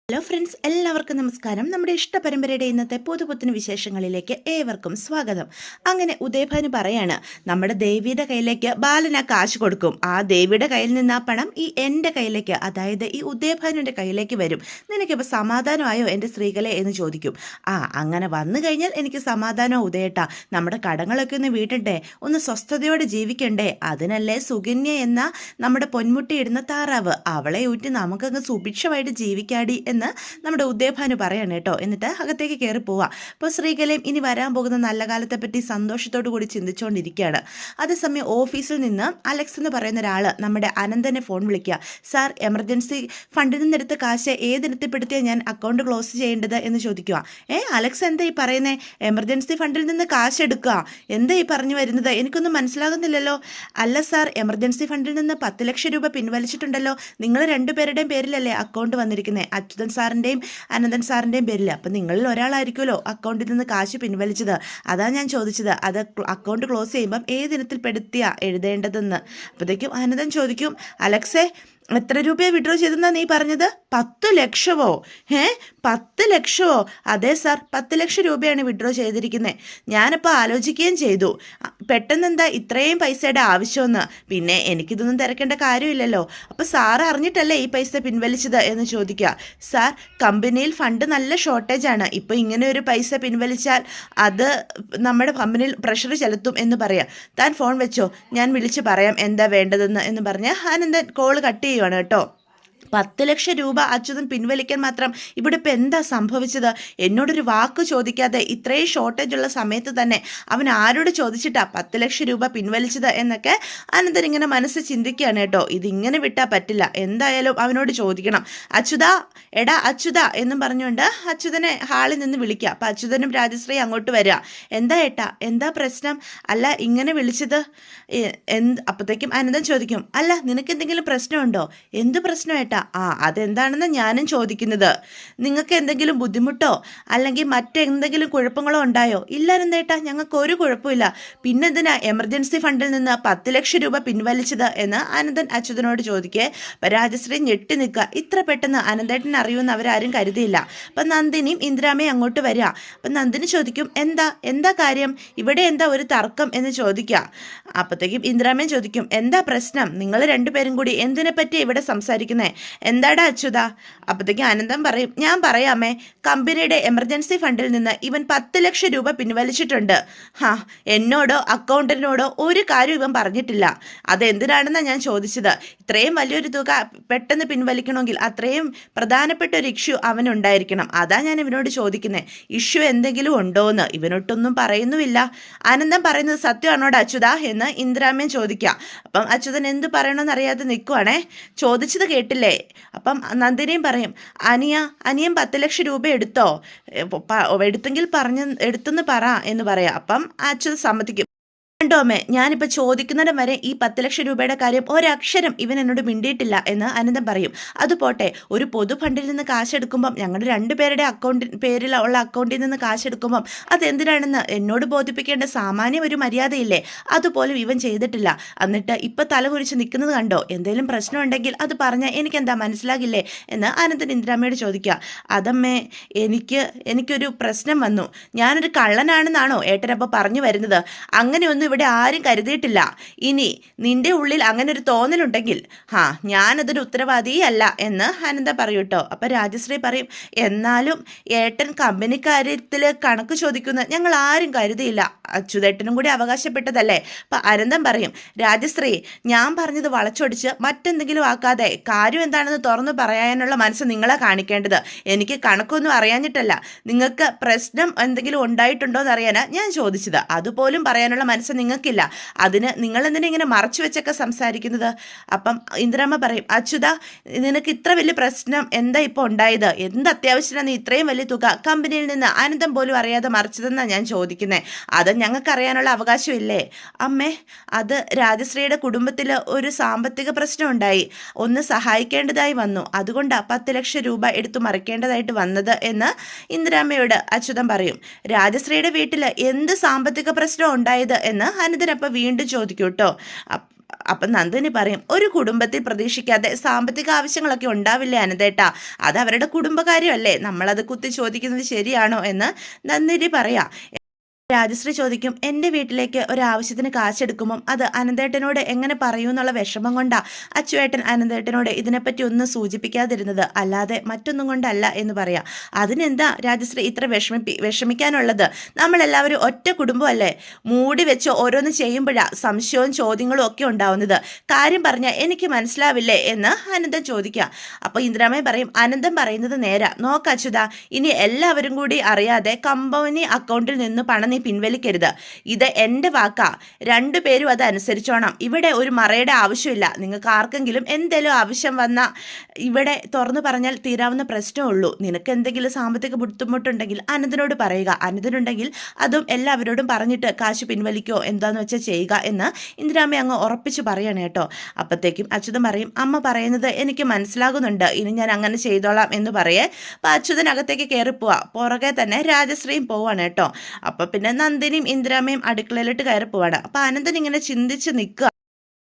Hello friends, എല്ലാവർക്കും നമസ്കാരം. നമ്മുടെ ഇഷ്ടപരമ്പരയുടെ ഇന്നത്തെ പുതുപുത്തൻ വിശേഷങ്ങളിലേക്ക് ഏവർക്കും സ്വാഗതം. അങ്ങനെ ഉദയഭാനു പറയാണ്, നമ്മുടെ ദേവിയുടെ കയ്യിലേക്ക് ബാലൻ ആ കാശ് കൊടുക്കും. ആ ദേവിയുടെ കയ്യിൽ നിന്ന് ആ പണം എൻ്റെ കയ്യിലേക്ക്, അതായത് ഈ ഉദയഭാനുവിൻ്റെ കയ്യിലേക്ക് വരും. നിനക്കിപ്പോൾ സമാധാനമായോ എൻ്റെ സ്ത്രീകളെ എന്ന് ചോദിക്കും. അങ്ങനെ വന്നു കഴിഞ്ഞാൽ എനിക്ക് സമാധാനമോ ഉദയേട്ടാ? നമ്മുടെ കടങ്ങളൊക്കെ ഒന്ന് വീട്ടണ്ടേ, ഒന്ന് സ്വസ്ഥതയോടെ ജീവിക്കണ്ടേ? അതിനല്ലേ സുകന്യ എന്ന നമ്മുടെ പൊന്മുട്ടി ഇടുന്ന താറാവ്, അവളെ ഊറ്റി നമുക്കങ്ങ് സുഭിക്ഷമായിട്ട് ജീവിക്കാടി എന്ന് നമ്മുടെ ഉദയഭാനു പറയാണ് കേട്ടോ. എന്നിട്ട് അകത്തേക്ക് കയറി പോവാം. അപ്പോൾ ശ്രീകലയും ഇനി വരാൻ പോകുന്ന നല്ല കാലത്തെ പറ്റി സന്തോഷത്തോടു കൂടി ചിന്തിച്ചുകൊണ്ടിരിക്കുകയാണ്. അതേസമയം ഓഫീസിൽ നിന്ന് അലക്സ് എന്ന് പറയുന്ന ഒരാൾ നമ്മുടെ അനന്തനെ ഫോൺ വിളിക്കുക. സാർ, എമർജൻസി ഫണ്ടിൽ നിന്നെടുത്ത കാശ് ഏതിനത്തിൽപ്പെടുത്തിയാണ് ഞാൻ അക്കൗണ്ട് ക്ലോസ് ചെയ്യേണ്ടത് എന്ന് ചോദിക്കുക. അലക്സ്, എന്താ ഈ പറയുന്നേ? എമർജൻസി ഫണ്ടിൽ നിന്ന് കാശ് എടുക്കുക? എന്താ ഈ പറഞ്ഞു വരുന്നത്? എനിക്കൊന്നും മനസ്സിലാകുന്നില്ലല്ലോ. അല്ല സാർ, എമർജൻസി ഫണ്ടിൽ നിന്ന് 10 ലക്ഷം രൂപ പിൻവലിച്ചിട്ടുണ്ടല്ലോ. നിങ്ങൾ രണ്ടുപേരുടെയും പേരിലല്ലേ അക്കൗണ്ട് വന്നിരിക്കുന്നത്? അച്യുതൻ സാറിൻ്റെയും അനന്തൻ സാറിൻ്റെയും പേരിൽ. അപ്പം നിങ്ങളിൽ ഒരാളായിരിക്കുമല്ലോ അക്കൗണ്ടിൽ നിന്ന് കാശ് പിൻവലിച്ചത്. അതാണ് ഞാൻ ചോദിച്ചത്. അത് അക്കൗണ്ട് ക്ലോസ് ചെയ്യുമ്പം ഏതിനത്തിൽ പെടുത്തിയാണ് എഴുതേണ്ടതെന്ന്. അപ്പോഴത്തേക്കും അനന്തൻ ചോദിക്കും, അലക്സേ, എത്ര രൂപയാണ് വിഡ്രോ ചെയ്തെന്നാണ് നീ പറഞ്ഞത്? 10 ലക്ഷമോ? 10 ലക്ഷമോ? അതെ സാർ, 10 ലക്ഷം രൂപയാണ് വിഡ്രോ ചെയ്തിരിക്കുന്നത്. ഞാനിപ്പോൾ ആലോചിക്കുകയും ചെയ്തു, പെട്ടെന്ന് എന്താ ഇത്രയും പൈസയുടെ ആവശ്യമെന്ന്. പിന്നെ എനിക്കിതൊന്നും തിരക്കേണ്ട കാര്യമില്ലല്ലോ. അപ്പോൾ സാറ് അറിഞ്ഞിട്ടല്ലേ ഈ പൈസ പിൻവലിച്ചത് എന്ന് ചോദിക്കുക. സാർ, കമ്പനിയിൽ ഫണ്ട് നല്ല ഷോർട്ടേജാണ്. ഇപ്പോൾ ഇങ്ങനെ ഒരു പൈസ പിൻവലിച്ചാൽ അത് നമ്മുടെ കമ്പനിയിൽ പ്രഷർ ചെലുത്തും എന്ന് പറയാം. താൻ ഫോൺ വെച്ചോ, ഞാൻ വിളിച്ച് പറയാം എന്താ വേണ്ടതെന്ന് എന്ന് പറഞ്ഞ് ആനന്ദൻ കോൾ കട്ട് ചെയ്യുവാണ് കേട്ടോ. 10 ലക്ഷം രൂപ അച്യുതൻ പിൻവലിക്കാൻ മാത്രം ഇവിടെ ഇപ്പം എന്താ സംഭവിച്ചത്? എന്നോടൊരു വാക്ക് ചോദിക്കാതെ ഇത്രയും ഷോർട്ടേജ് ഉള്ള സമയത്ത് തന്നെ അവൻ ആരോട് ചോദിച്ചിട്ടാ 10 ലക്ഷം രൂപ പിൻവലിച്ചത് എന്നൊക്കെ അനന്തൻ ഇങ്ങനെ മനസ്സ് ചിന്തിക്കുകയാണ് കേട്ടോ. ഇതിങ്ങനെ വിട്ടാൽ പറ്റില്ല, എന്തായാലും അവനോട് ചോദിക്കണം. അച്യുത, എടാ അച്യുത എന്നും പറഞ്ഞുകൊണ്ട് അച്യുതനെ ഹാളിൽ നിന്ന് വിളിക്കുക. അപ്പം അച്യുതനും രാജശ്രീ അങ്ങോട്ട് വരിക. എന്താ ഏട്ടാ, എന്താ പ്രശ്നം? അല്ല, ഇങ്ങനെ വിളിച്ചത് അപ്പോഴത്തേക്കും അനന്തൻ ചോദിക്കും, അല്ല നിനക്ക് എന്തെങ്കിലും പ്രശ്നമുണ്ടോ? എന്ത് പ്രശ്നം ഏട്ടാ? അതെന്താണെന്ന് ഞാനും ചോദിക്കുന്നത്. നിങ്ങൾക്ക് എന്തെങ്കിലും ബുദ്ധിമുട്ടോ അല്ലെങ്കിൽ മറ്റെന്തെങ്കിലും കുഴപ്പങ്ങളോ ഉണ്ടായോ? ഇല്ല അനന്തേട്ടാ, ഞങ്ങൾക്ക് ഒരു കുഴപ്പമില്ല. പിന്നെ എന്തിനാ എമർജൻസി ഫണ്ടിൽ നിന്ന് 10 ലക്ഷം രൂപ പിൻവലിച്ചത് എന്ന് അനന്തൻ അച്യുതനോട് ചോദിക്കേ. അപ്പം രാജശ്രീ ഞെട്ടി നിൽക്കുക. ഇത്ര പെട്ടെന്ന് അനന്തേട്ടൻ അറിയുമെന്ന് അവരാരും കരുതിയില്ല. അപ്പം നന്ദിനിയും ഇന്ദിരാമയും അങ്ങോട്ട് വരിക. അപ്പം നന്ദിനി ചോദിക്കും, എന്താ കാര്യം? ഇവിടെ എന്താ ഒരു തർക്കം എന്ന് ചോദിക്കുക. അപ്പോഴത്തേക്കും ഇന്ദിരാമയും ചോദിക്കും, എന്താ പ്രശ്നം? നിങ്ങൾ രണ്ടുപേരും കൂടി എന്തിനെ പറ്റി ഇവിടെ സംസാരിക്കുന്നേ? എന്താടാ അച്യുത? അപ്പോഴത്തേക്കും അനന്തം പറയും, ഞാൻ പറയാമേ, കമ്പനിയുടെ എമർജൻസി ഫണ്ടിൽ നിന്ന് ഇവൻ 10 ലക്ഷം രൂപ പിൻവലിച്ചിട്ടുണ്ട്. എന്നോടോ അക്കൗണ്ടന്റിനോടോ ഒരു കാര്യം ഇവൻ പറഞ്ഞിട്ടില്ല. അതെന്തിനാണെന്നാണ് ഞാൻ ചോദിച്ചത്. ഇത്രയും വലിയൊരു തുക പെട്ടെന്ന് പിൻവലിക്കണമെങ്കിൽ അത്രയും പ്രധാനപ്പെട്ട ഒരു ഇഷ്യൂ അവനുണ്ടായിരിക്കണം. അതാ ഞാൻ ഇവനോട് ചോദിക്കുന്നത്. ഇഷ്യൂ എന്തെങ്കിലും ഉണ്ടോയെന്ന് ഇവനൊട്ടൊന്നും പറയുന്നുമില്ല. അനന്തം പറയുന്നത് സത്യമാണോടാ അച്യുത എന്ന് ഇന്ദിരാമയും ചോദിക്കുക. അപ്പം അച്യുതൻ എന്ത് പറയണമെന്ന് അറിയാതെ നിൽക്കുവാണേ. ചോദിച്ചത് കേട്ടില്ലേ? അപ്പം നന്ദിനിയും പറയും, അനിയൻ 10 ലക്ഷം രൂപ എടുത്തോ? എടുത്തെങ്കിൽ എടുത്തെന്ന് പറ എന്ന് പറയാം. അപ്പം അച്യുതൻ സമ്മതിക്കും. കണ്ടോമേ, ഞാനിപ്പോൾ ചോദിക്കുന്നിടം വരെ ഈ 10 ലക്ഷം രൂപയുടെ കാര്യം ഒരക്ഷരം ഇവൻ എന്നോട് മിണ്ടിയിട്ടില്ല എന്ന് അനന്തം പറയും. അതുപോട്ടെ, ഒരു പൊതു ഫണ്ടിൽ നിന്ന് കാശെടുക്കുമ്പം, ഞങ്ങളുടെ രണ്ടുപേരുടെ പേരിലുള്ള അക്കൗണ്ടിൽ നിന്ന് കാശെടുക്കുമ്പം അതെന്തിനാണെന്ന് എന്നോട് ബോധിപ്പിക്കേണ്ട സാമാന്യം ഒരു മര്യാദയില്ലേ? അതുപോലും ഇവൻ ചെയ്തിട്ടില്ല. എന്നിട്ട് ഇപ്പം തലകുരിച്ച് നിൽക്കുന്നത് കണ്ടോ? എന്തെങ്കിലും പ്രശ്നം ഉണ്ടെങ്കിൽ അത് പറഞ്ഞാൽ എനിക്കെന്താ മനസ്സിലാകില്ലേ എന്ന് അനന്തൻ ഇന്ദിരാമയോട് ചോദിക്കുക. അതമ്മേ, എനിക്കൊരു പ്രശ്നം വന്നു. ഞാനൊരു കള്ളനാണെന്നാണോ ഏട്ടനപ്പോൾ പറഞ്ഞു വരുന്നത്? അങ്ങനെയൊന്നും ഇവിടെ ആരും കരുതിയിട്ടില്ല. ഇനി നിന്റെ ഉള്ളിൽ അങ്ങനെ ഒരു തോന്നലുണ്ടെങ്കിൽ ഞാനതൊരു ഉത്തരവാദിയല്ല എന്ന് അനന്ത പറയൂട്ടോ. അപ്പം രാജശ്രീ പറയും, എന്നാലും ഏട്ടൻ കമ്പനിക്കാര്യത്തിൽ കണക്ക് ചോദിക്കുന്ന ഞങ്ങൾ ആരും കരുതിയില്ല. അച്യുതേട്ടനും കൂടി അവകാശപ്പെട്ടതല്ലേ? അപ്പം അനന്തം പറയും, രാജശ്രീ, ഞാൻ പറഞ്ഞത് വളച്ചൊടിച്ച് മറ്റെന്തെങ്കിലും ആക്കാതെ കാര്യം എന്താണെന്ന് തുറന്നു പറയാനുള്ള മനസ്സ് നിങ്ങളെ കാണിക്കേണ്ടത്. എനിക്ക് കണക്കൊന്നും അറിയാഞ്ഞിട്ടല്ല, നിങ്ങൾക്ക് പ്രശ്നം എന്തെങ്കിലും ഉണ്ടായിട്ടുണ്ടോ എന്ന് അറിയാനാ ഞാൻ ചോദിച്ചത്. അതുപോലും പറയാനുള്ള മനസ്സ് നിങ്ങൾക്കില്ല. അതിന് നിങ്ങൾ എന്തിനാ ഇങ്ങനെ മറച്ചു വെച്ചൊക്കെ സംസാരിക്കുന്നത്? അപ്പം ഇന്ദിരാമ്മ പറയും, അച്യുത, നിനക്ക് ഇത്ര വലിയ പ്രശ്നം എന്താ ഇപ്പോൾ ഉണ്ടായത്? എന്ത് അത്യാവശ്യമാണ് നീ ഇത്രയും വലിയ തുക കമ്പനിയിൽ നിന്ന് അനന്തം പോലും അറിയാതെ മറിച്ചതെന്നാണ് ഞാൻ ചോദിക്കുന്നത്. അത് ഞങ്ങൾക്ക് അറിയാനുള്ള അവകാശമില്ലേ? അമ്മേ, അത് രാജശ്രീയുടെ കുടുംബത്തിൽ ഒരു സാമ്പത്തിക പ്രശ്നം ഉണ്ടായി, ഒന്ന് സഹായിക്കേണ്ടതായി വന്നു. അതുകൊണ്ടാണ് 10 ലക്ഷം രൂപ എടുത്തു മറിക്കേണ്ടതായിട്ട് വന്നത് എന്ന് ഇന്ദിരാമ്മയോട് അച്യുതൻ പറയും. രാജശ്രീയുടെ വീട്ടിൽ എന്ത് സാമ്പത്തിക പ്രശ്നം ഉണ്ടായത് എന്ന് അനന്തൻ അപ്പം വീണ്ടും ചോദിക്കും കേട്ടോ. അപ്പം നന്ദിനി പറയും, ഒരു കുടുംബത്തിൽ പ്രതീക്ഷിക്കാതെ സാമ്പത്തിക ആവശ്യങ്ങളൊക്കെ ഉണ്ടാവില്ലേ അനന്തേട്ടാ, അത് അവരുടെ കുടുംബകാര്യമല്ലേ, നമ്മളത് കുത്തി ചോദിക്കുന്നത് ശരിയാണോ എന്ന് നന്ദിനി പറയാം. രാജശ്രീ ചോദിക്കും, എൻ്റെ വീട്ടിലേക്ക് ഒരാവശ്യത്തിന് കാശെടുക്കുമ്പം അത് അനന്തേട്ടനോട് എങ്ങനെ പറയൂ എന്നുള്ള വിഷമം കൊണ്ടാ അച്ചുവേട്ടൻ അനന്തേട്ടനോട് ഇതിനെപ്പറ്റി ഒന്നും സൂചിപ്പിക്കാതിരുന്നത്, അല്ലാതെ മറ്റൊന്നും കൊണ്ടല്ല എന്ന് പറയാം. അതിനെന്താ രാജശ്രീ ഇത്ര വിഷമിക്കാനുള്ളത്? നമ്മളെല്ലാവരും ഒറ്റ കുടുംബമല്ലേ? മൂടി വെച്ച് ഓരോന്ന് ചെയ്യുമ്പോഴാണ് സംശയവും ചോദ്യങ്ങളും ഒക്കെ ഉണ്ടാവുന്നത്. കാര്യം പറഞ്ഞാൽ എനിക്ക് മനസ്സിലാവില്ലേ എന്ന് അനന്തൻ ചോദിക്കുക. അപ്പോൾ ഇന്ദിരാമ പറയും, അനന്തൻ പറയുന്നത് നേരാ. നോക്ക് അച്യുത, ഇനി എല്ലാവരും കൂടി അറിയാതെ കമ്പനി അക്കൗണ്ടിൽ നിന്ന് പണം നീ പിൻവലിക്കരുത്. ഇത് എൻ്റെ വാക്കാ. രണ്ടുപേരും അത് അനുസരിച്ചോണം. ഇവിടെ ഒരു മറയുടെ ആവശ്യമില്ല. നിങ്ങൾക്ക് ആർക്കെങ്കിലും എന്തെങ്കിലും ആവശ്യം വന്നാൽ ഇവിടെ തുറന്നു പറഞ്ഞാൽ തീരാവുന്ന പ്രശ്നമുള്ളൂ. നിനക്ക് എന്തെങ്കിലും സാമ്പത്തിക ബുദ്ധിമുട്ടുണ്ടെങ്കിൽ അനന്തനോട് പറയുക. അനന്തനുണ്ടെങ്കിൽ അതും എല്ലാവരോടും പറഞ്ഞിട്ട് കാശ് പിൻവലിക്കോ എന്താന്ന് വെച്ചാൽ ചെയ്യുക എന്ന് ഇന്ദിരാമ്മ അങ്ങ് ഉറപ്പിച്ച് പറയണം കേട്ടോ. അപ്പോഴത്തേക്കും അച്യുതൻ പറയും, അമ്മ പറയുന്നത് എനിക്ക് മനസ്സിലാകുന്നുണ്ട്, ഇനി ഞാൻ അങ്ങനെ ചെയ്തോളാം എന്ന് പറയേ. അപ്പം അച്യുതനകത്തേക്ക് കയറിപ്പോവാ. പുറകെ തന്നെ രാജശ്രീയും പോവാണ് കേട്ടോ. അപ്പം പിന്നെ നന്ദിനിയും ഇന്ദിരാമ്മയും അടുക്കളയിലിട്ട് കയറി പോവാണ്. അപ്പം അനന്തൻ ഇങ്ങനെ ചിന്തിച്ച് നിൽക്കുക.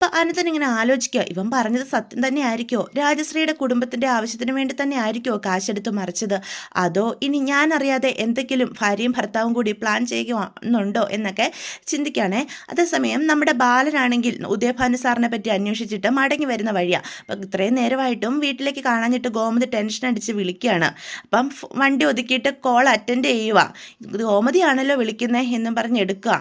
അപ്പം അനന്തൻ ഇങ്ങനെ ആലോചിക്കുക, ഇവൻ പറഞ്ഞത് സത്യം തന്നെ ആയിരിക്കോ? രാജശ്രീയുടെ കുടുംബത്തിൻ്റെ ആവശ്യത്തിന് വേണ്ടി തന്നെ ആയിരിക്കോ കാശെടുത്ത് മറിച്ചത്? അതോ ഇനി ഞാൻ അറിയാതെ എന്തെങ്കിലും ഭാര്യയും ഭർത്താവും കൂടി പ്ലാൻ ചെയ്യുന്നുണ്ടോ എന്നൊക്കെ ചിന്തിക്കുകയാണേ. അതേസമയം നമ്മുടെ ബാലനാണെങ്കിൽ ഉദയഭാനു സാറിനെ പറ്റി അന്വേഷിച്ചിട്ട് മടങ്ങി വരുന്ന വഴിയാണ്. അപ്പം ഇത്രയും നേരമായിട്ടും വീട്ടിലേക്ക് കാണാഞ്ഞിട്ട് ഗോമതി ടെൻഷൻ അടിച്ച് വിളിക്കുകയാണ്. അപ്പം വണ്ടി ഒതുക്കിയിട്ട് കോൾ അറ്റൻഡ് ചെയ്യുക. ഗോമതിയാണല്ലോ വിളിക്കുന്നത് എന്നും പറഞ്ഞ് എടുക്കുക.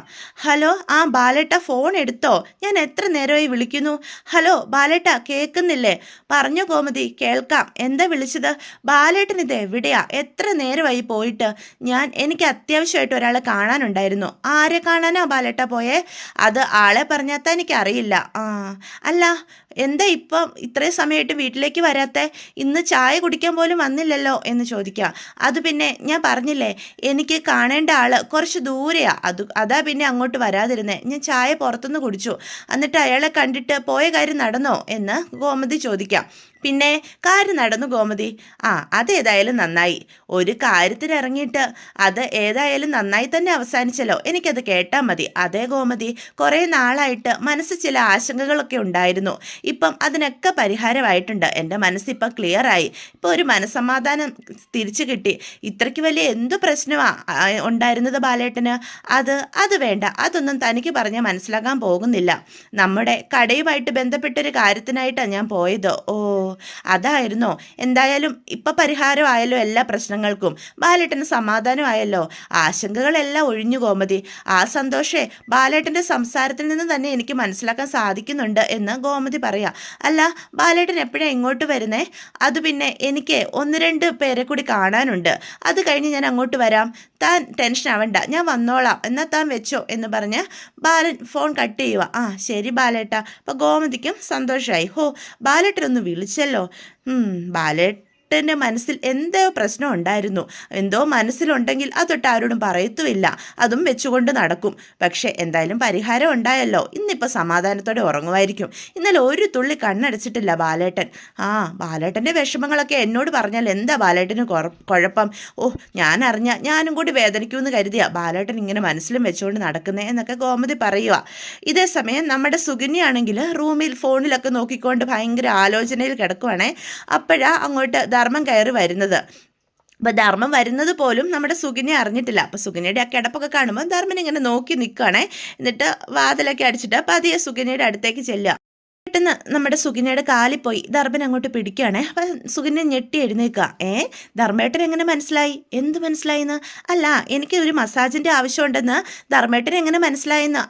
ഹലോ, ആ ബാലേട്ട ഫോൺ എടുത്തോ? ഞാൻ എത്ര നേരമായി വിളിക്കുന്നു. ഹലോ ബാലേട്ട, കേൾക്കുന്നില്ലേ? പറഞ്ഞു ഗോമതി, കേൾക്കാം. എന്താ വിളിച്ചത്? ബാലേട്ടൻ ഇത് എവിടെയാ? എത്ര നേരമായി പോയിട്ട്? എനിക്ക് അത്യാവശ്യമായിട്ട് ഒരാളെ കാണാനുണ്ടായിരുന്നു. ആരെ കാണാനാ ബാലേട്ട പോയേ? അത് ആളെ പറഞ്ഞാൽ എനിക്കറിയില്ല. അല്ല, എന്താ ഇപ്പം ഇത്രയും സമയമായിട്ട് വീട്ടിലേക്ക് വരാത്തെ? ഇന്ന് ചായ കുടിക്കാൻ പോലും വന്നില്ലല്ലോ എന്ന് ചോദിക്കുക. അത് പിന്നെ ഞാൻ പറഞ്ഞില്ലേ, എനിക്ക് കാണേണ്ട ആള് കുറച്ച് ദൂരെയാ, അതാ പിന്നെ അങ്ങോട്ട് വരാതിരുന്നേ. ഞാൻ ചായ പുറത്തുനിന്ന് കുടിച്ചു. എന്നിട്ട് അയാളെ കണ്ടിട്ട് പോയ കാര്യം നടന്നോ എന്ന് ഗോമതി ചോദിക്കാം. പിന്നെ കാര്യം നടന്നു ഗോമതി. അതേതായാലും നന്നായി. ഒരു കാര്യത്തിന് ഇറങ്ങിയിട്ട് അത് ഏതായാലും നന്നായി തന്നെ അവസാനിച്ചല്ലോ. എനിക്കത് കേട്ടാൽ മതി. അതേ ഗോമതി, കുറേ നാളായിട്ട് മനസ്സിൽ ചില ആശങ്കകളൊക്കെ ഉണ്ടായിരുന്നു. ഇപ്പം അതിനൊക്കെ പരിഹാരമായിട്ടുണ്ട്. എൻ്റെ മനസ്സിപ്പോൾ ക്ലിയറായി. ഇപ്പോൾ ഒരു മനസ്സമാധാനം തിരിച്ചു കിട്ടി. ഇത്രയ്ക്ക് വലിയ എന്തു പ്രശ്നമാണ് ഉണ്ടായിരുന്നത് ബാലേട്ടന്? അത് വേണ്ട, അതൊന്നും തനിക്ക് പറഞ്ഞാൽ മനസ്സിലാക്കാൻ പോകുന്നില്ല. നമ്മുടെ കടയുമായിട്ട് ബന്ധപ്പെട്ടൊരു കാര്യത്തിനായിട്ടാണ് ഞാൻ പോയത്. ഓ, അതായിരുന്നോ? എന്തായാലും ഇപ്പം പരിഹാരമായല്ലോ എല്ലാ പ്രശ്നങ്ങൾക്കും. ബാലേട്ടന് സമാധാനമായല്ലോ. ആശങ്കകളെല്ലാം ഒഴിഞ്ഞു ഗോമതി. ആ സന്തോഷേ ബാലേട്ടൻ്റെ സംസാരത്തിൽ നിന്ന് തന്നെ എനിക്ക് മനസ്സിലാക്കാൻ സാധിക്കുന്നുണ്ട് എന്ന് ഗോമതി പറയാം. അല്ല, ബാലേട്ടൻ എപ്പോഴാണ് ഇങ്ങോട്ട് വരുന്നേ? അത് പിന്നെ എനിക്ക് 1-2 പേരെ കൂടി കാണാനുണ്ട്. അത് കഴിഞ്ഞ് ഞാൻ അങ്ങോട്ട് വരാം. താൻ ടെൻഷൻ ആവണ്ട, ഞാൻ വന്നോളാം. എന്നാൽ താൻ വെച്ചോ എന്ന് പറഞ്ഞ് ബാലൻ ഫോൺ കട്ട് ചെയ്യുക. ശരി ബാലേട്ട. അപ്പം ഗോമതിക്കും സന്തോഷമായി. ബാലേട്ടനൊന്ന് വിളിച്ചല്ലോ. ബാലേട്ടൻ്റെ മനസ്സിൽ എന്തോ പ്രശ്നം ഉണ്ടായിരുന്നു. എന്തോ മനസ്സിലുണ്ടെങ്കിൽ അതൊട്ട് ആരോടും പറയത്തുമില്ല. അതും വെച്ചുകൊണ്ട് നടക്കും. പക്ഷേ എന്തായാലും പരിഹാരം ഉണ്ടായല്ലോ. ഇന്നിപ്പോൾ സമാധാനത്തോടെ ഉറങ്ങുമായിരിക്കും. ഇന്നലെ ഒരു തുള്ളി കണ്ണടച്ചിട്ടില്ല ബാലേട്ടൻ. ബാലേട്ടൻ്റെ വിഷമങ്ങളൊക്കെ എന്നോട് പറഞ്ഞാൽ എന്താ ബാലേട്ടന് കുഴപ്പം? ഞാനും കൂടി വേദനിക്കുമെന്ന് കരുതിയാ ബാലേട്ടൻ ഇങ്ങനെ മനസ്സിലും വെച്ചുകൊണ്ട് നടക്കുന്നേ എന്നൊക്കെ ഗോമതി പറയുക. ഇതേ സമയം നമ്മുടെ സുകന്യാണെങ്കിൽ റൂമിൽ ഫോണിലൊക്കെ നോക്കിക്കൊണ്ട് ഭയങ്കര ആലോചനയിൽ കിടക്കുവാണേ. അപ്പോഴാ അങ്ങോട്ട് ധർമ്മം കയറി വരുന്നത്. അപ്പം ധർമ്മം വരുന്നത് പോലും നമ്മുടെ സുകന്യ അറിഞ്ഞിട്ടില്ല. അപ്പം സുകന്യയുടെ ആ കിടപ്പൊക്കെ കാണുമ്പോൾ ധർമ്മൻ ഇങ്ങനെ നോക്കി നിൽക്കുകയാണേ. എന്നിട്ട് വാതിലൊക്കെ അടിച്ചിട്ട് പതിയെ സുകന്യയുടെ അടുത്തേക്ക് ചെല്ലുക. പെട്ടെന്ന് നമ്മുടെ സുകന്യയുടെ കാലിൽ പോയി ധർമ്മൻ അങ്ങോട്ട് പിടിക്കുകയാണേ. അപ്പം സുകന്യ ഞെട്ടി എഴുന്നേൽക്കുക. ധർമ്മേട്ടൻ എങ്ങനെ മനസ്സിലായി? എന്ത് മനസ്സിലായിന്ന്? അല്ല, എനിക്ക് ഒരു മസാജിൻ്റെ ആവശ്യമുണ്ടെന്ന് ധർമ്മേട്ടൻ എങ്ങനെ മനസ്സിലായിന്ന്?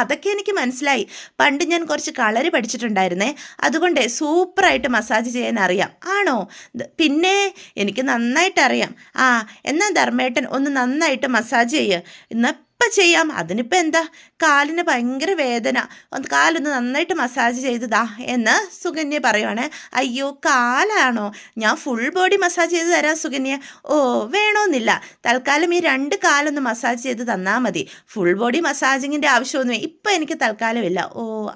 അതൊക്കെ എനിക്ക് മനസ്സിലായി. പണ്ട് ഞാൻ കുറച്ച് കളരി പഠിച്ചിട്ടുണ്ടായിരുന്നേ. അതുകൊണ്ട് സൂപ്പറായിട്ട് മസാജ് ചെയ്യാൻ അറിയാം. ആണോ? പിന്നെ എനിക്ക് നന്നായിട്ടറിയാം. എന്നാൽ ധർമ്മേട്ടൻ ഒന്ന് നന്നായിട്ട് മസാജ് ചെയ്യുക. എന്നാൽ ചെയ്യാം. അതിനിപ്പോൾ എന്താ? കാലിന് ഭയങ്കര വേദന, കാലൊന്ന് നന്നായിട്ട് മസാജ് ചെയ്തതാ എന്ന് സുകന്യ പറയുവാണ്. അയ്യോ, കാലാണോ? ഞാൻ ഫുൾ ബോഡി മസാജ് ചെയ്ത് തരാം സുകന്യ. വേണമെന്നില്ല, തൽക്കാലം ഈ 2 കാലൊന്ന് മസാജ് ചെയ്ത് തന്നാൽ മതി. ഫുൾ ബോഡി മസാജിങ്ങിൻ്റെ ആവശ്യമൊന്നും ഇപ്പം എനിക്ക് തൽക്കാലമില്ല.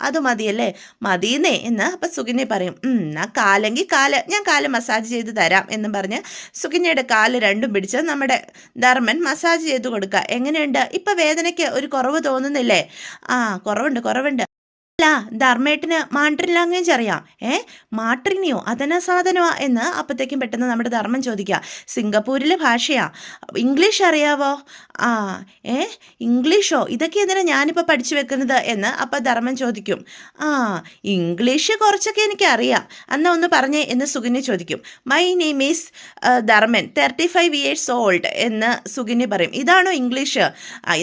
അത് മതിയല്ലേ? മതിയെന്നേ എന്ന് അപ്പം സുകന്യ പറയും. ആ കാലെങ്കിൽ ഞാൻ കാല് മസാജ് ചെയ്ത് തരാം എന്നും പറഞ്ഞ് സുകന്യയുടെ കാല് രണ്ടും പിടിച്ച് നമ്മുടെ ധർമ്മൻ മസാജ് ചെയ്ത് കൊടുക്കുക. എങ്ങനെയുണ്ട്? ഇപ്പം വേദനയ്ക്ക് ഒരു കുറവ് തോന്നുന്നില്ലേ? കുറവുണ്ട്. അല്ല ധർമ്മേട്ടന് മാൻഡ്രിൻ ലാംഗ്വേജ് അറിയാം. മാട്രിനിയോ അതെന്നാ സാധനമാ എന്ന് അപ്പോഴത്തേക്കും പെട്ടെന്ന് നമ്മുടെ ധർമ്മം ചോദിക്കുക. സിംഗപ്പൂരിലെ ഭാഷയാ. ഇംഗ്ലീഷ് അറിയാവോ? ആ ഏ ഇംഗ്ലീഷോ? ഇതൊക്കെ എന്തിനാ ഞാനിപ്പോൾ പഠിച്ചു വെക്കുന്നത് എന്ന് അപ്പം ധർമ്മം ചോദിക്കും. ആ ഇംഗ്ലീഷ് കുറച്ചൊക്കെ എനിക്കറിയാം, എന്നാ ഒന്ന് പറഞ്ഞേ എന്ന് സുകന്യ ചോദിക്കും. My name is Dharman, 35 years old എന്ന് സുകന്യ പറയും. ഇതാണോ ഇംഗ്ലീഷ്?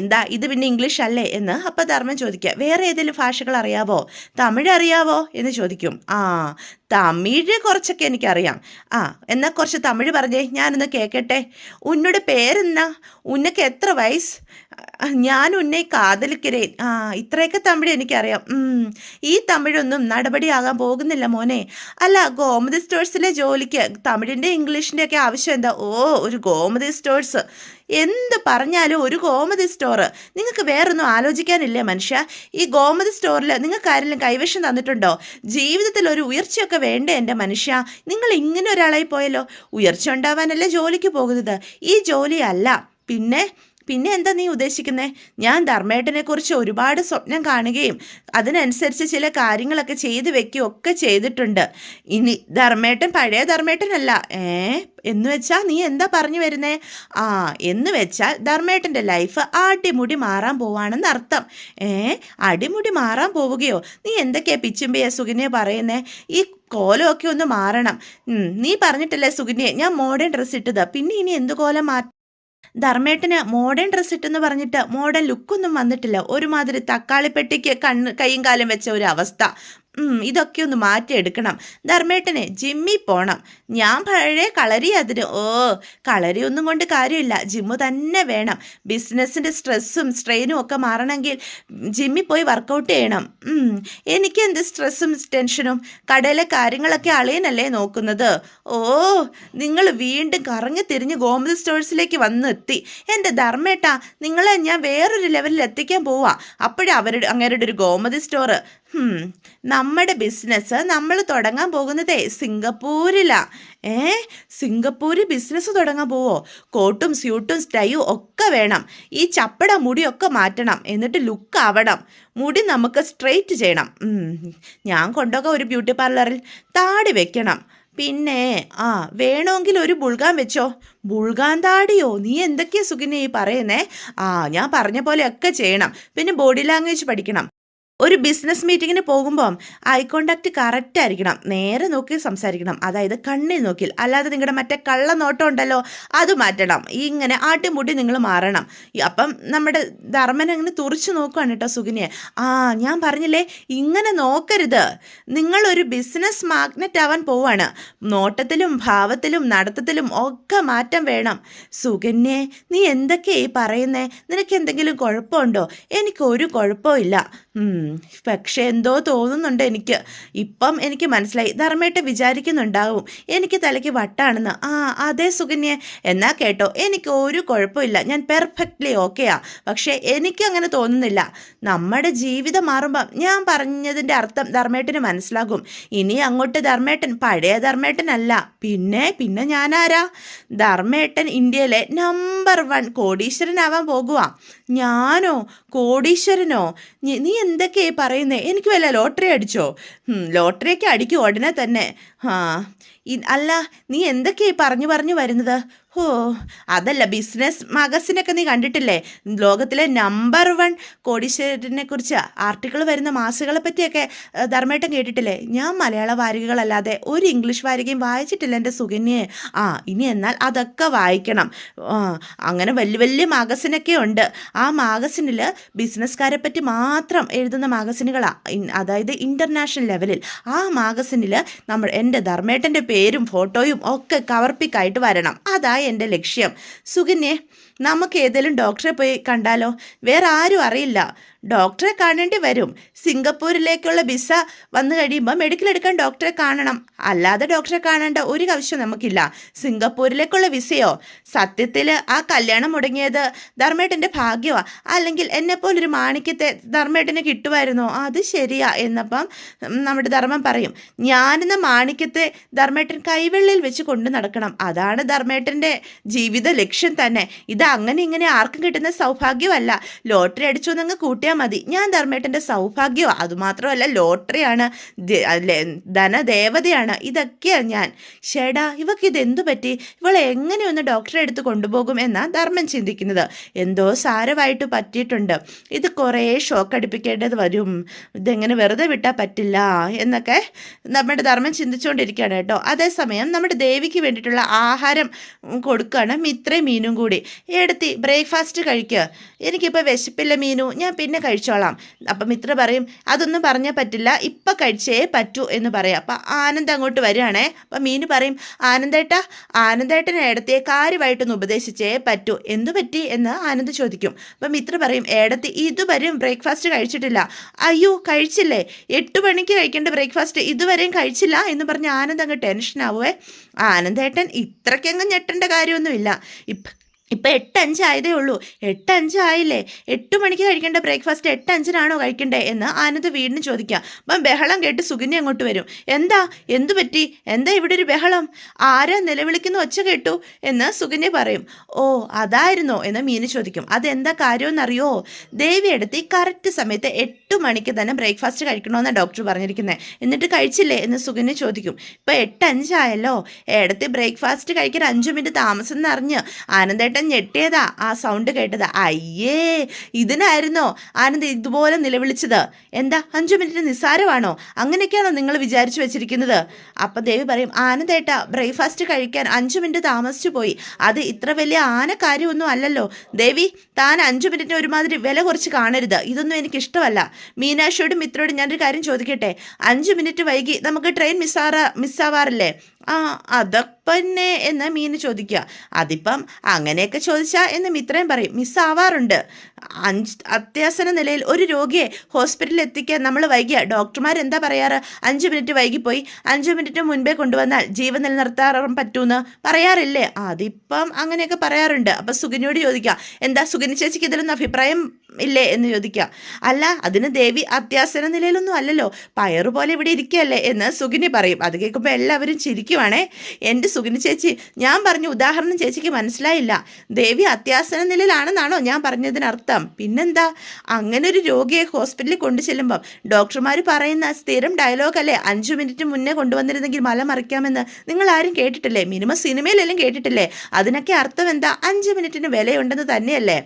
എന്താ ഇത് പിന്നെ ഇംഗ്ലീഷ് അല്ലേ എന്ന് അപ്പം ധർമ്മം ചോദിക്കുക. വേറെ ഏതെങ്കിലും ഭാഷകൾ അറിയാവോ? തമിഴ് അറിയാവോ എന്ന് ചോദിക്കും. തമിഴ് കുറച്ചൊക്കെ എനിക്കറിയാം. എന്നാൽ കുറച്ച് തമിഴ് പറഞ്ഞേ, ഞാനൊന്ന് കേൾക്കട്ടെ. ഉന്നോട് പേരെന്നാ? ഉന്നക്ക് എത്ര വയസ്സ്? ഞാൻ ഉന്നെ കാതലിക്കരേൻ. ഇത്രയൊക്കെ തമിഴ് എനിക്കറിയാം. ഈ തമിഴൊന്നും നടപടിയാകാൻ പോകുന്നില്ല മോനെ. അല്ല, ഗോമതി സ്റ്റോഴ്സിലെ ജോലിക്ക് തമിഴിൻ്റെ ഇംഗ്ലീഷിൻ്റെ ഒക്കെ ആവശ്യം എന്താ? ഒരു ഗോമതി സ്റ്റോഴ്സ് എന്ത് പറഞ്ഞാലും ഒരു ഗോമതി സ്റ്റോറ്. നിങ്ങൾക്ക് വേറൊന്നും ആലോചിക്കാനില്ലേ മനുഷ്യ? ഈ ഗോമതി സ്റ്റോറിൽ നിങ്ങൾക്ക് ആരെങ്കിലും കൈവശം തന്നിട്ടുണ്ടോ? ജീവിതത്തിൽ ഒരു ഉയർച്ചയൊക്കെ വേണ്ടേ എൻ്റെ മനുഷ്യ? നിങ്ങൾ ഇങ്ങനെ ഒരാളായി പോയല്ലോ. ഉയർച്ച ഉണ്ടാവാനല്ലേ ജോലിക്ക് പോകുന്നത്. ഈ ജോലിയല്ല. പിന്നെ എന്താ നീ ഉദ്ദേശിക്കുന്നത്? ഞാൻ ധർമ്മേട്ടനെക്കുറിച്ച് ഒരുപാട് സ്വപ്നം കാണുകയും അതിനനുസരിച്ച് ചില കാര്യങ്ങളൊക്കെ ചെയ്തു വെക്കുകയും ഒക്കെ ചെയ്തിട്ടുണ്ട്. ഇനി ധർമ്മേട്ടൻ പഴയ ധർമ്മേട്ടനല്ല. എന്ന് വെച്ചാൽ നീ എന്താ പറഞ്ഞു വരുന്നേ? എന്ന് വെച്ചാൽ ധർമ്മേട്ടൻ്റെ ലൈഫ് അടിമുടി മാറാൻ പോവാണെന്ന് അർത്ഥം. അടിമുടി മാറാൻ പോവുകയോ? നീ എന്തൊക്കെയാ പിച്ചുമ്പിയെ സുകന്യെ പറയുന്നേ? ഈ കോലമൊക്കെ ഒന്ന് മാറണം. നീ പറഞ്ഞിട്ടല്ലേ സുകന്യെ ഞാൻ മോഡേൺ ഡ്രസ്സ് ഇട്ടത്, പിന്നെ ഇനി എന്ത് കോലം ധർമ്മേട്ടന് മോഡേൺ ഡ്രസ്സ് ഇട്ടെന്ന് പറഞ്ഞിട്ട് മോഡേൺ ലുക്കൊന്നും വന്നിട്ടില്ല. ഒരുമാതിരി തക്കാളിപ്പെട്ടിക്ക് കൈയും കാലും വെച്ച ഒരു അവസ്ഥ. ഇതൊക്കെ ഒന്ന് മാറ്റിയെടുക്കണം. ധർമ്മേട്ടന് ജിമ്മിൽ പോകണം. ഞാൻ പഴയ കളരി അതിന്. കളരി ഒന്നും കൊണ്ട് കാര്യമില്ല, ജിമ്മ് തന്നെ വേണം. ബിസിനസ്സിൻ്റെ സ്ട്രെസ്സും സ്ട്രെയിനും ഒക്കെ മാറണമെങ്കിൽ ജിമ്മിൽ പോയി വർക്കൗട്ട് ചെയ്യണം. എനിക്കെന്ത് സ്ട്രെസ്സും ടെൻഷനും? കടയിലെ കാര്യങ്ങളൊക്കെ അളിയനല്ലേ നോക്കുന്നത്. നിങ്ങൾ വീണ്ടും കറങ്ങി തിരിഞ്ഞ് ഗോമതി സ്റ്റോഴ്സിലേക്ക് വന്നെത്തി. എൻ്റെ ധർമ്മേട്ടാ, നിങ്ങളെ ഞാൻ വേറൊരു ലെവലിൽ എത്തിക്കാൻ പോവാ. അപ്പോഴേ അങ്ങേരുടെ ഒരു ഗോമതി സ്റ്റോറ്. നമ്മുടെ ബിസിനസ് നമ്മൾ തുടങ്ങാൻ പോകുന്നതേ സിംഗപ്പൂരിലാ. സിംഗപ്പൂരിൽ ബിസിനസ് തുടങ്ങാൻ പോവോ? കോട്ടും സ്യൂട്ടും സ്റ്റൈയും ഒക്കെ വേണം. ഈ ചപ്പട മുടിയൊക്കെ മാറ്റണം. എന്നിട്ട് ലുക്ക് ആവണം. മുടി നമുക്ക് സ്ട്രെയിറ്റ് ചെയ്യണം. ഞാൻ കൊണ്ടുപോകാം ഒരു ബ്യൂട്ടി പാർലറിൽ. താടി വെക്കണം. പിന്നെ വേണമെങ്കിൽ ഒരു ബുൾഗാൻ വെച്ചോ. ബുൾഗാൻ താടിയോ? നീ എന്തൊക്കെയാ സുകന്യ ഈ പറയുന്നേ? ഞാൻ പറഞ്ഞ പോലെയൊക്കെ ചെയ്യണം. പിന്നെ ബോഡി ലാംഗ്വേജ് പഠിക്കണം. ഒരു ബിസിനസ് മീറ്റിങ്ങിന് പോകുമ്പം ഐ കോണ്ടാക്ട് കറക്റ്റ് ആയിരിക്കണം. നേരെ നോക്കി സംസാരിക്കണം. അതായത് കണ്ണിൽ നോക്കിൽ, അല്ലാതെ നിങ്ങളുടെ മറ്റേ കള്ള നോട്ടം ഉണ്ടല്ലോ അത് മാറ്റണം. ഇങ്ങനെ ആട്ടിമുട്ടി നിങ്ങൾ മാറണം. അപ്പം നമ്മുടെ ധർമ്മൻ അങ്ങനെ തുറിച്ച് നോക്കുകയാണ് കേട്ടോ സുകന്യെ. ഞാൻ പറഞ്ഞില്ലേ, ഇങ്ങനെ നോക്കരുത്. നിങ്ങളൊരു ബിസിനസ് മാഗ്നറ്റ് ആവാൻ പോവാണ്. നോട്ടത്തിലും ഭാവത്തിലും നടത്തത്തിലും ഒക്കെ മാറ്റം വേണം. സുകന്യെ, നീ എന്തൊക്കെയാ ഈ പറയുന്നേ? നിനക്ക് എന്തെങ്കിലും കുഴപ്പമുണ്ടോ? എനിക്കൊരു കുഴപ്പവും ഇല്ല. പക്ഷെ എന്തോ തോന്നുന്നുണ്ട് എനിക്ക്. ഇപ്പം എനിക്ക് മനസ്സിലായി. ധർമ്മേട്ട വിചാരിക്കുന്നുണ്ടാവും എനിക്ക് തലയ്ക്ക് വട്ടാണെന്ന്. അതെ സുകന്യെ, എന്നാ കേട്ടോ, എനിക്ക് ഒരു കുഴപ്പമില്ല. ഞാൻ പെർഫെക്റ്റ്ലി ഓക്കെയാ. പക്ഷേ എനിക്കങ്ങനെ തോന്നുന്നില്ല. നമ്മുടെ ജീവിതം മാറുമ്പം ഞാൻ പറഞ്ഞതിൻ്റെ അർത്ഥം ധർമ്മേട്ടന് മനസ്സിലാകും. ഇനി അങ്ങോട്ട് ധർമ്മേട്ടൻ പഴയ ധർമ്മേട്ടനല്ല. പിന്നെ ഞാനാരാ? ധർമ്മേട്ടൻ ഇന്ത്യയിലെ നമ്പർ 1 കോടീശ്വരനാവാൻ പോകുക. ഞാനോ? കോടീശ്വരനോ? നീ എന്തൊക്കെയാ പറയുന്നേ? എനിക്ക് വല്ല ലോട്ടറി അടിച്ചോ? ലോട്ടറിയൊക്കെ അടിക്കും ഉടനെ തന്നെ. അല്ല, നീ എന്തൊക്കെയാ പറഞ്ഞു വരുന്നത്? അതല്ല, ബിസിനസ് മാഗസിനൊക്കെ നീ കണ്ടിട്ടില്ലേ? ലോകത്തിലെ നമ്പർ 1 കോടീശ്വരനെ കുറിച്ച് ആർട്ടിക്കിൾ വരുന്ന മാസികളെ പറ്റിയൊക്കെ ധർമ്മേട്ടൻ കേട്ടിട്ടില്ലേ? ഞാൻ മലയാള വാരികകളല്ലാതെ ഒരു ഇംഗ്ലീഷ് വാരികയും വായിച്ചിട്ടില്ല എൻ്റെ സുകന്യെ. ഇനി എന്നാൽ അതൊക്കെ വായിക്കണം. അങ്ങനെ വലിയ മാഗസിനൊക്കെ ഉണ്ട്. ആ മാഗസിനിൽ ബിസിനസ്സുകാരെ പറ്റി മാത്രം എഴുതുന്ന മാഗസിനുകളാണ്. അതായത് ഇൻ്റർനാഷണൽ ലെവലിൽ. ആ മാഗസിനിൽ എൻ്റെ ധർമ്മേട്ടൻ്റെ പേരും ഫോട്ടോയും ഒക്കെ കവർപ്പിക്കായിട്ട് വരണം. അതാ എൻ്റെ ലക്ഷ്യം. സുകന്യെ, നമുക്ക് ഏതെങ്കിലും ഡോക്ടറെ പോയി കണ്ടാലോ? വേറെ ആരും അറിയില്ല. ഡോക്ടറെ കാണേണ്ടി വരും. സിംഗപ്പൂരിലേക്കുള്ള വിസ വന്നു കഴിയുമ്പോൾ മെഡിക്കൽ എടുക്കാൻ ഡോക്ടറെ കാണണം. അല്ലാതെ ഡോക്ടറെ കാണേണ്ട ഒരു ആവശ്യം നമുക്കില്ല. സിംഗപ്പൂരിലേക്കുള്ള വിസയോ? സത്യത്തിൽ ആ കല്യാണം മുടങ്ങിയത് ധർമ്മേട്ടൻ്റെ ഭാഗ്യമാണ്. അല്ലെങ്കിൽ എന്നെപ്പോലൊരു മാണിക്യത്തെ ധർമ്മേട്ടന് കിട്ടുമായിരുന്നോ? അത് ശരിയാ എന്നപ്പം നമ്മുടെ ധർമ്മം പറയും, ഞാനെന്ന മാണിക്യത്തെ ധർമ്മേട്ടൻ ധർമ്മേട്ടൻ കൈവെള്ളയിൽ വെച്ച് കൊണ്ടു നടക്കണം. അതാണ് ധർമ്മേട്ടൻ്റെ ജീവിത ലക്ഷ്യം തന്നെ. ഇത് അങ്ങനെ ഇങ്ങനെ ആർക്കും കിട്ടുന്ന സൗഭാഗ്യമല്ല. ലോട്ടറി അടിച്ചു എന്നങ്ങ് കൂട്ടിയാൽ മതി. ഞാൻ ധർമ്മേട്ടൻ്റെ സൗഭാഗ്യമോ, അതുമാത്രമല്ല ലോട്ടറിയാണ്, ധനദേവതയാണ്, ഇതൊക്കെയാണ് ഞാൻ. ഷേടാ, ഇവക്ക് ഇതെന്തു പറ്റി? ഇവളെ എങ്ങനെയൊന്ന് ഡോക്ടറെ അടുത്ത് കൊണ്ടുപോകും എന്നാ ധർമ്മൻ ചിന്തിക്കുന്നത്. എന്തോ സാരമായിട്ട് പറ്റിയിട്ടുണ്ട്. ഇത് കുറേ ഷോക്ക് അടിപ്പിക്കേണ്ടത് വരും. ഇതെങ്ങനെ വെറുതെ വിട്ടാൽ പറ്റില്ല എന്നൊക്കെ നമ്മുടെ ധർമ്മൻ ചിന്തിച്ചുകൊണ്ടിരിക്കുകയാണ് കേട്ടോ. അതേസമയം നമ്മുടെ ദേവിക്ക് വേണ്ടിയിട്ടുള്ള ആഹാരം കൊടുക്കുകയാണ് മിത്രയും മീനും കൂടി. എടുത്തി ബ്രേക്ക്ഫാസ്റ്റ് കഴിക്കുക, എനിക്കിപ്പോൾ വിശപ്പില്ല മീനു, ഞാൻ പിന്നെ കഴിച്ചോളാം. അപ്പം മിത്ര പറയും അതൊന്നും പറഞ്ഞാൽ പറ്റില്ല, ഇപ്പം കഴിച്ചേ പറ്റൂ എന്ന് പറയാം. അപ്പം ആനന്ദ് അങ്ങോട്ട് വരികയാണേ. അപ്പം മീനു പറയും ആനന്ദേട്ടനെ ഏടത്തിയെ കാര്യമായിട്ടൊന്ന് ഉപദേശിച്ചേ പറ്റൂ. എന്തു പറ്റി എന്ന് ആനന്ദ് ചോദിക്കും. അപ്പം മിത്ര പറയും ഏടത്തി ഇതുവരെയും ബ്രേക്ക്ഫാസ്റ്റ് കഴിച്ചിട്ടില്ല. അയ്യോ കഴിച്ചില്ലേ? 8 മണിക്ക് കഴിക്കേണ്ട ബ്രേക്ക്ഫാസ്റ്റ് ഇതുവരെയും കഴിച്ചില്ല എന്ന് പറഞ്ഞ് ആനന്ദ് അങ്ങ് ടെൻഷനാവുവേ. ആനന്ദേട്ടൻ ഇത്രയ്ക്കങ്ങ് ഞെട്ടേണ്ട കാര്യമൊന്നുമില്ല. ഇപ്പം 8:05 ആയതേ ഉള്ളൂ. 8:05 ആയില്ലേ? 8 മണിക്ക് കഴിക്കേണ്ട ബ്രേക്ക്ഫാസ്റ്റ് 8:05 കഴിക്കണ്ടേ എന്ന് ആനന്ദ് വീണ്ടും ചോദിക്കാം. അപ്പം ബഹളം കേട്ട് സുകന്യ അങ്ങോട്ട് വരും. എന്തു പറ്റി? എന്താ ഇവിടെ ഒരു ബഹളം? ആരാ നിലവിളിക്കുന്ന ഒച്ച കേട്ടു എന്ന് സുകന്യ പറയും. ഓ അതായിരുന്നോ എന്ന് മീനു ചോദിക്കും. അതെന്താ കാര്യമെന്നറിയോ? ദേവി എടുത്ത് കറക്റ്റ് സമയത്ത് 8 മണിക്ക് തന്നെ ബ്രേക്ക്ഫാസ്റ്റ് കഴിക്കണമെന്നാണ് ഡോക്ടർ പറഞ്ഞിരിക്കുന്നത്. എന്നിട്ട് കഴിച്ചില്ലേ എന്ന് സുകന്യ ചോദിക്കും. ഇപ്പം 8:05 ആയല്ലോ. ഏടത്തി ബ്രേക്ക്ഫാസ്റ്റ് കഴിക്കാൻ 5 മിനിറ്റ് താമസം എന്നറിഞ്ഞ് ആനന്ദേട്ടൻ ഞെട്ടിയതാ ആ സൗണ്ട് കേട്ടത്. അയ്യേ, ഇതിനായിരുന്നോ ആനന്ദ് ഇതുപോലെ നിലവിളിച്ചത്? എന്താ 5 മിനിറ്റ് നിസ്സാരമാണോ? അങ്ങനെയൊക്കെയാണോ നിങ്ങൾ വിചാരിച്ചു വെച്ചിരിക്കുന്നത്? അപ്പം ദേവി പറയും ആനന്ദേട്ടാ ബ്രേക്ക്ഫാസ്റ്റ് കഴിക്കാൻ 5 മിനിറ്റ് താമസിച്ചു പോയി. അത് ഇത്ര വലിയ കാര്യമൊന്നും അല്ലല്ലോ. ദേവി, താൻ 5 മിനിറ്റിന് ഒരുമാതിരി വില കുറച്ച് കാണരുത്. ഇതൊന്നും എനിക്കിഷ്ടമല്ല. മീനാക്ഷിയോടും മിത്രോടും ഞാനൊരു കാര്യം ചോദിക്കട്ടെ. 5 മിനിറ്റ് വൈകി നമുക്ക് ട്രെയിൻ മിസ്സാവാറില്ലേ? അതപ്പന്നെ എന്ന് മീന് ചോദിക്കുക. അതിപ്പം അങ്ങനെയൊക്കെ ചോദിച്ചാൽ എന്ന് മിത്രയും പറയും. മിസ്സാവാറുണ്ട്. അത്യാസന നിലയിൽ ഒരു രോഗിയെ ഹോസ്പിറ്റലിൽ എത്തിക്കാൻ നമ്മൾ വൈകിയ ഡോക്ടർമാരെന്താ പറയാറ്? 5 മിനിറ്റ് വൈകിപ്പോയി 5 മിനിറ്റ് മുൻപേ കൊണ്ടുവന്നാൽ ജീവൻ നിലനിർത്താൻ പറ്റൂന്ന് പറയാറില്ലേ? അതിപ്പം അങ്ങനെയൊക്കെ പറയാറുണ്ട്. അപ്പം സുഗിനിയോട് ചോദിക്കുക, എന്താ സുഗിനി ചേച്ചിക്ക് ഇതിലൊന്നും അഭിപ്രായം ഇല്ലേ എന്ന് ചോദിക്കുക. അല്ല, അതിന് ദേവി അത്യാസന നിലയിലൊന്നും അല്ലല്ലോ, പയറുപോലെ ഇവിടെ ഇരിക്കുകയല്ലേ എന്ന് സുഗിനി പറയും. അത് കേൾക്കുമ്പോൾ എല്ലാവരും ചിരിക്കുവാണേ. എൻ്റെ സുഗിനി ചേച്ചി, ഞാൻ പറഞ്ഞ ഉദാഹരണം ചേച്ചിക്ക് മനസ്സിലായില്ല. ദേവി അത്യാസന നിലയിലാണെന്നാണോ ഞാൻ പറഞ്ഞതിനർത്ഥം? പിന്നെന്താ, അങ്ങനെ ഒരു രോഗിയെ ഹോസ്പിറ്റലിൽ കൊണ്ടു ചെല്ലുമ്പം ഡോക്ടർമാർ പറയുന്ന സ്ഥിരം ഡയലോഗല്ലേ 5 മിനിറ്റ് മുന്നേ കൊണ്ടുവന്നിരുന്നെങ്കിൽ മല മറിക്കാമെന്ന് നിങ്ങൾ ആരും കേട്ടിട്ടില്ലേ? മിനിമം സിനിമയിലെല്ലാം കേട്ടിട്ടില്ലേ? അതിനൊക്കെ അർത്ഥം എന്താ? 5 മിനിറ്റിന് വിലയുണ്ടെന്ന് തന്നെയല്ലേ?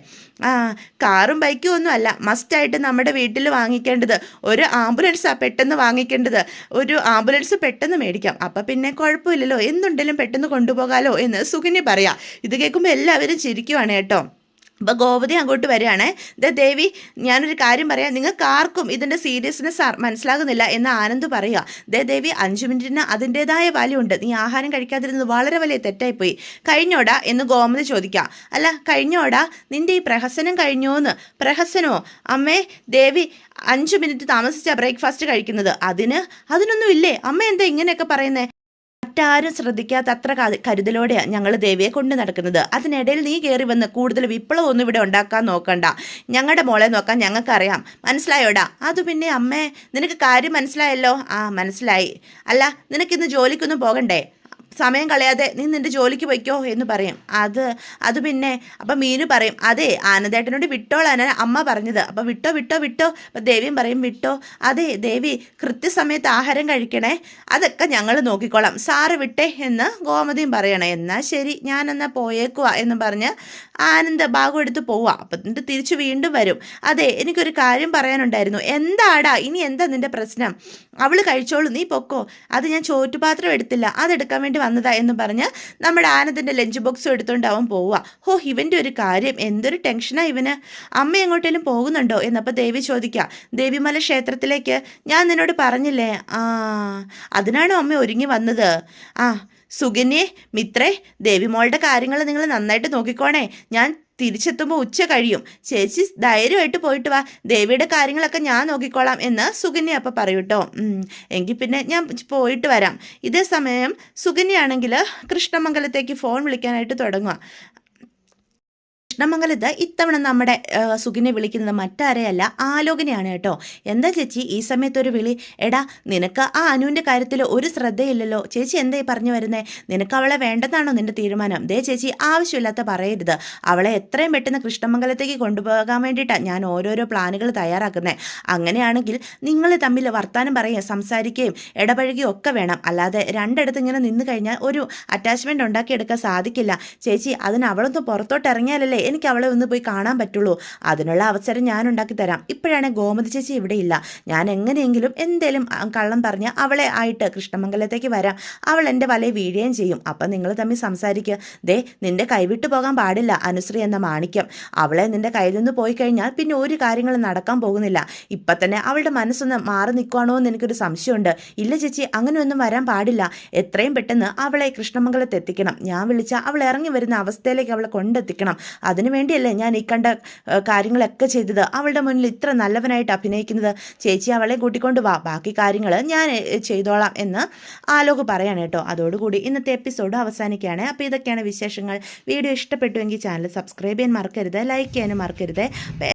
കാറും ബൈക്കും ഒന്നും അല്ല മസ്റ്റായിട്ട് നമ്മുടെ വീട്ടിൽ വാങ്ങിക്കേണ്ടത്. ഒരു ആംബുലൻസാണ് പെട്ടെന്ന് വാങ്ങിക്കേണ്ടത്. ഒരു ആംബുലൻസ് പെട്ടെന്ന് മേടിക്കാം, അപ്പം പിന്നെ കുഴപ്പമില്ലല്ലോ, എന്തുണ്ടെങ്കിലും പെട്ടെന്ന് കൊണ്ടുപോകാമല്ലോ എന്ന് സുകന്യ പറയാം. ഇത് കേൾക്കുമ്പോൾ എല്ലാവരും ചിരിക്കുവാണ് കേട്ടോ. അപ്പോൾ ഗോപതി അങ്ങോട്ട് വരികയാണേ. ദേവി, ഞാനൊരു കാര്യം പറയാം, നിങ്ങൾക്ക് ആർക്കും ഇതിൻ്റെ സീരിയസ്നെസ് മനസ്സിലാകുന്നില്ല എന്ന് ആനന്ദ് പറയുക. ദേവി, 5 മിനിറ്റിന് അതിൻ്റേതായ വാല്യൂ ഉണ്ട്. നീ ആഹാരം കഴിക്കാതിരുന്നത് വളരെ വലിയ തെറ്റായിപ്പോയി. കഴിഞ്ഞോടാ എന്ന് ഗോമതി ചോദിക്കാം. അല്ല, കഴിഞ്ഞോടാ, നിൻ്റെ ഈ പ്രഹസനം കഴിഞ്ഞോന്ന്? പ്രഹസനമോ? അമ്മേ, ദേവി 5 മിനിറ്റ് താമസിച്ചാ ബ്രേക്ക്ഫാസ്റ്റ് കഴിക്കുന്നത്. അതിനൊന്നും ഇല്ലേ? അമ്മ എന്താ ഇങ്ങനെയൊക്കെ പറയുന്നേ? മറ്റാരും ശ്രദ്ധിക്കാത്ത അത്ര കരുതലോടെയാണ് ഞങ്ങൾ ദേവിയെ കൊണ്ട് നടക്കുന്നത്. അതിനിടയിൽ നീ കയറി വന്ന് കൂടുതൽ വിപ്ലവമൊന്നും ഇവിടെ ഉണ്ടാക്കാൻ നോക്കണ്ട. ഞങ്ങളുടെ മോളെ നോക്കാൻ ഞങ്ങൾക്കറിയാം, മനസ്സിലായോടാ? അത് പിന്നെ അമ്മേ, നിനക്ക് കാര്യം മനസ്സിലായല്ലോ? മനസ്സിലായി. അല്ല, നിനക്കിന്ന് ജോലിക്കൊന്നും പോകണ്ടേ? സമയം കളയാതെ നീ നിൻ്റെ ജോലിക്ക് പോയിക്കോ എന്ന് പറയും. അത് പിന്നെ അപ്പം മീനു പറയും, അതെ ആനന്ദേട്ടനോട് വിട്ടോളാണ് അമ്മ പറഞ്ഞത്. അപ്പം വിട്ടോ. അപ്പം ദേവിയും പറയും വിട്ടോ. അതെ ദേവി, കൃത്യസമയത്ത് ആഹാരം കഴിക്കണേ, അതൊക്കെ ഞങ്ങൾ നോക്കിക്കോളാം, സാറ് വിട്ടേ എന്ന് ഗോമതിയും പറയണേ. എന്നാൽ ശരി, ഞാനെന്നാൽ പോയേക്കുവാ എന്ന് പറഞ്ഞ് ആനന്ദ് ഭാഗം എടുത്ത് പോവാ. അപ്പം എന്നിട്ട് തിരിച്ച് വീണ്ടും വരും. അതെ, എനിക്കൊരു കാര്യം പറയാനുണ്ടായിരുന്നു. എന്താടാ, ഇനി എന്താ നിൻ്റെ പ്രശ്നം? അവൾ കഴിച്ചോളൂ, നീ പൊക്കോ. അത് ഞാൻ ചോറ്റുപാത്രം എടുത്തില്ല, അതെടുക്കാൻ വേണ്ടി വന്നതാ എന്ന് പറഞ്ഞ് നമ്മുടെ ആനന്ദിൻ്റെ ലഞ്ച് ബോക്സും എടുത്തുകൊണ്ട് അവൻ പോവുക. ഇവൻ്റെ ഒരു കാര്യം, എന്തൊരു ടെൻഷനാ ഇവന്. അമ്മ എങ്ങോട്ടേലും പോകുന്നുണ്ടോ എന്നപ്പോൾ ദേവി ചോദിക്കാം. ദേവിമല ക്ഷേത്രത്തിലേക്ക് ഞാൻ നിന്നോട് പറഞ്ഞില്ലേ? അതിനാണോ അമ്മ ഒരുങ്ങി വന്നത്? സുകന്യേ, മിത്രേ, ദേവിമോളുടെ കാര്യങ്ങൾ നിങ്ങൾ നന്നായിട്ട് നോക്കിക്കോണേ. ഞാൻ തിരിച്ചെത്തുമ്പോൾ ഉച്ച കഴിയും. ചേച്ചി ധൈര്യമായിട്ട് പോയിട്ട് വാ, ദേവിയുടെ കാര്യങ്ങളൊക്കെ ഞാൻ നോക്കിക്കോളാം എന്ന് സുകന്യ അപ്പം പറയൂട്ടോ. എങ്കിൽ പിന്നെ ഞാൻ പോയിട്ട് വരാം. ഇതേ സമയം സുകന്യയാണെങ്കിൽ കൃഷ്ണമംഗലത്തേക്ക് ഫോൺ വിളിക്കാനായിട്ട് തുടങ്ങുക. കൃഷ്ണമംഗലത്ത് ഇത്തവണ നമ്മുടെ സുഖിനെ വിളിക്കുന്നത് മറ്റാരെയല്ല ആലോകനെയാണ് കേട്ടോ. എന്താ ചേച്ചി ഈ സമയത്തൊരു വിളി? എടാ നിനക്ക് ആ അനുവിൻ്റെ കാര്യത്തിൽ ഒരു ശ്രദ്ധയില്ലല്ലോ. ചേച്ചി എന്തായി പറഞ്ഞു വരുന്നേ? നിനക്ക് അവളെ വേണ്ടതാണോ നിന്റെ തീരുമാനം? ദേ ചേച്ചി ആവശ്യമില്ലാത്ത പറയരുത്. അവളെ എത്രയും പെട്ടെന്ന് കൃഷ്ണമംഗലത്തേക്ക് കൊണ്ടുപോകാൻ വേണ്ടിയിട്ടാണ് ഞാൻ ഓരോരോ പ്ലാനുകൾ തയ്യാറാക്കുന്നത്. അങ്ങനെയാണെങ്കിൽ നിങ്ങൾ തമ്മിൽ വർത്താനം പറയുകയും സംസാരിക്കുകയും ഇടപഴകുകയും ഒക്കെ വേണം. അല്ലാതെ രണ്ടിടത്ത് ഇങ്ങനെ നിന്ന് കഴിഞ്ഞാൽ ഒരു അറ്റാച്ച്മെൻറ്റ് ഉണ്ടാക്കിയെടുക്കാൻ സാധിക്കില്ല. ചേച്ചി അതിന് അവളൊന്ന് പുറത്തോട്ട് ഇറങ്ങിയാലല്ലേ എനിക്ക് അവളെ ഒന്ന് പോയി കാണാൻ പറ്റുള്ളൂ. അതിനുള്ള അവസരം ഞാൻ ഉണ്ടാക്കി തരാം. ഇപ്പോഴാണ് ഗോമതി ചേച്ചി ഇവിടെ ഇല്ല. ഞാൻ എങ്ങനെയെങ്കിലും എന്തേലും കള്ളം പറഞ്ഞ് അവളെ ആയിട്ട് കൃഷ്ണമംഗലത്തേക്ക് വരാം. അവൾ എൻ്റെ വലയെ വീഴുകയും ചെയ്യും. അപ്പം നിങ്ങൾ തമ്മിൽ സംസാരിക്കുക. ദേ നിന്റെ കൈവിട്ട് പോകാൻ പാടില്ല അനുശ്രീ എന്ന മാണിക്യം. അവളെ നിന്റെ കയ്യിൽ നിന്ന് പോയി കഴിഞ്ഞാൽ പിന്നെ ഒരു കാര്യങ്ങളും നടക്കാൻ പോകുന്നില്ല. ഇപ്പം തന്നെ അവളുടെ മനസ്സൊന്ന് മാറി നിൽക്കുകയാണോ എന്ന് എനിക്കൊരു സംശയമുണ്ട്. ഇല്ല ചേച്ചി അങ്ങനെയൊന്നും വരാൻ പാടില്ല. എത്രയും പെട്ടെന്ന് അവളെ കൃഷ്ണമംഗലത്ത് എത്തിക്കണം. ഞാൻ വിളിച്ചാൽ അവൾ ഇറങ്ങി വരുന്ന അവസ്ഥയിലേക്ക് അവളെ കൊണ്ടെത്തിക്കണം. അതിനുവേണ്ടിയല്ലേ ഞാൻ ഈ കണ്ട കാര്യങ്ങളൊക്കെ ചെയ്തത്. അവളുടെ മുന്നിൽ ഇത്ര നല്ലവനായിട്ട് അഭിനയിക്കുന്നത്. ചേച്ചി അവളെ കൂട്ടിക്കൊണ്ട് വാ, ബാക്കി കാര്യങ്ങൾ ഞാൻ ചെയ്തോളാം എന്ന് ആലോക് പറയാണ് കേട്ടോ. അതോടുകൂടി ഇന്നത്തെ എപ്പിസോഡ് അവസാനിക്കുകയാണ്. അപ്പോൾ ഇതൊക്കെയാണ് വിശേഷങ്ങൾ. വീഡിയോ ഇഷ്ടപ്പെട്ടുവെങ്കിൽ ചാനൽ സബ്സ്ക്രൈബ് ചെയ്യാൻ മറക്കരുത്, ലൈക്ക് ചെയ്യാനും മറക്കരുത്.